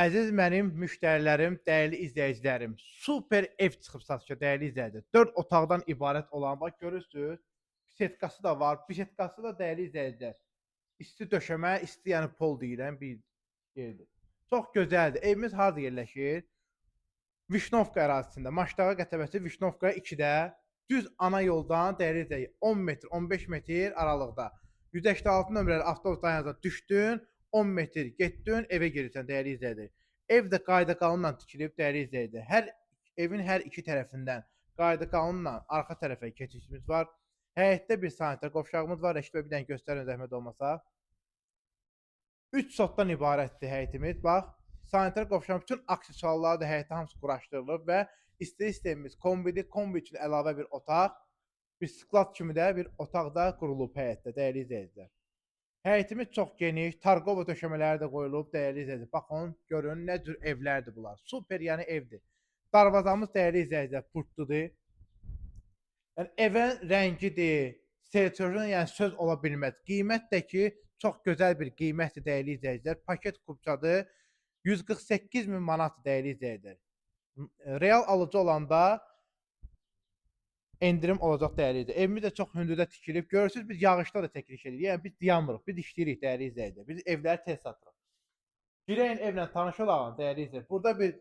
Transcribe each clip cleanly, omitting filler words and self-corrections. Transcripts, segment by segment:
Əziz mənim müştərilərim, dəyərli izləyicilərim, super ev çıxıb satışa dəyərli izləyicilər. 4 otaqdan ibarət olan, bax görürsüz, bisetkası da var. Bisetkası da dəyərli izləyicilər. İsti döşəmə, isti yəni pol deyilən bir yerdir. Çox gözəldir. Evimiz harda yerləşir? Vişnovka ərazisində. Maşdağa qəsəbəsi Vişnovka 2-də düz ana yoldan dəyərli izləyicilər 10 metr, 15 metr aralıqda. 186 nömrəli avtobus dayanacağına düşdün, 10 metr getdin, evə girirsən dəyərli izləyicilər. Ev də qayda-qanunla tikilib dəyərli izləyicilər. Evin hər iki tərəfindən qayda-qanunla arxa tərəfə keçişimiz var. Həyətdə bir sanitar qovşağımız var. Rəşid bəy bir dənə göstərin zəhmət olmasa. 3 sotdan ibarətdir həyətimiz. Bax, sanitar qovşağın bütün aksesuarları da həyətdə hamısı quraşdırılıb və isti sistemimiz kombidir. Kombi üçün əlavə bir otaq, bir sklad kimi də bir otaq da qurulub həyətdə dəyərli izləyicilər. Həyətimiz çox geniş, tarqova döşəmələri də qoyulub dəyərli izləyicilər. Baxın, görün nə cür evlərdir bunlar. Super, yəni evdir. Darvazamız dəyərli izləyicilər purtludur. Yəni evin rəngidir, sertifikatın yəni söz ola bilməz. Qiymət də ki, çox gözəl bir qiymətdir dəyərli izləyicilər. Paket kupçadır. 148.000 manat dəyərli izləyicilər. Real alıcı olanda endirim olacaq dəyərli izləyicilər. Evimiz də çox hündürdə tikilib. Görürsüz, biz yağışda da çəkiliş edirik. Yəni biz dayanmırıq, biz işləyirik dəyərli izləyicilər. Biz evləri tez satırıq. Girəyin evlə tanış olaq dəyərli izləyicilər. Burada bir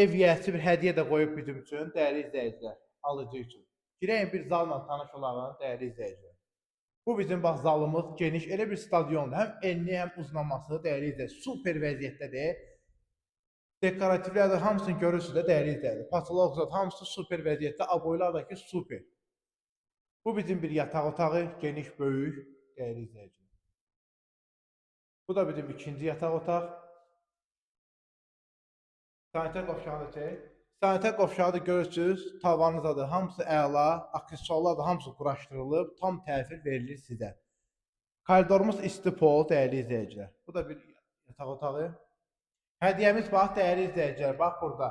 ev yiyəsi bir hədiyyə də qoyub bizim üçün dəyərli izləyicilər, alıcı üçün. Girəyin bir zalla tanış olaq dəyərli izləyicilər. Bu bizim bax zalımız geniş, elə bir stadiondur. Həm enli, həm uzunlaması dəyərli izləyicilər. Super vəziyyətdədir. Dekorativlər də hamısını görürsünüz də dəyərli izləyicilər. Patolog zat hamısı super vəziyyətdə, aboylar da ki super. Bu bizim bir yataq otağı, geniş, böyük dəyərli izləyicilər. Bu da bizim ikinci yataq otaq. Sanitar qovşağı da çək. Sanitar qovşağı da görürsünüz, tavanınızdadır, hamısı əla, aksesuarlar da hamısı quraşdırılıb, tam təsir verilir sizə. Koridorumuz isti pol dəyərli izləyicilər. Bu da bir yataq otağı. Hədiyyəmiz bax dəyərli izləyicilər, bax burada.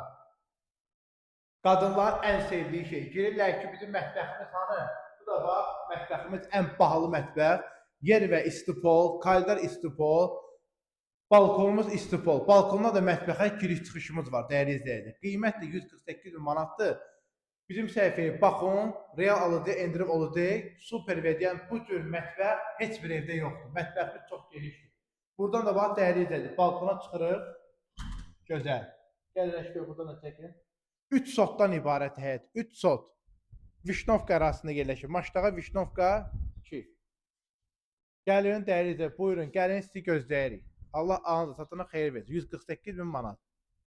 Qadınların ən sevdiyi şey. Girirlər ki, bizim mətbəximiz hanı? Bu da bax, mətbəximiz ən bahalı mətbəx. Yer və isti pol, koridor isti pol. Balkonumuz isti pol. Balkonda da mətbəxə giriş çıxışımız var dəyərli izləyicilər. Qiymət də 148.000 manatdır. Bizim səhifəyə baxın, real alıcı, endirim alıcı, super verdiyen bu cür mətbəx heç bir evdə yoxdur. Mətbəximiz çox genişdir. Buradan da bax dəyərli izləyicilər, balkona çıxırıq. Gözəl. Gəl Rəşid bəy buradan da çəkin. 3 sotdan ibarət həyət. 3 sot. Vişnovka ərazisində yerləşir. Maşdağa Vişnovka 2. Gəlin dəyərli izləyicilər, buyurun, gəlin sizi gözləyirik. Allah anınıza satına xeyir versin. 148.000 manat.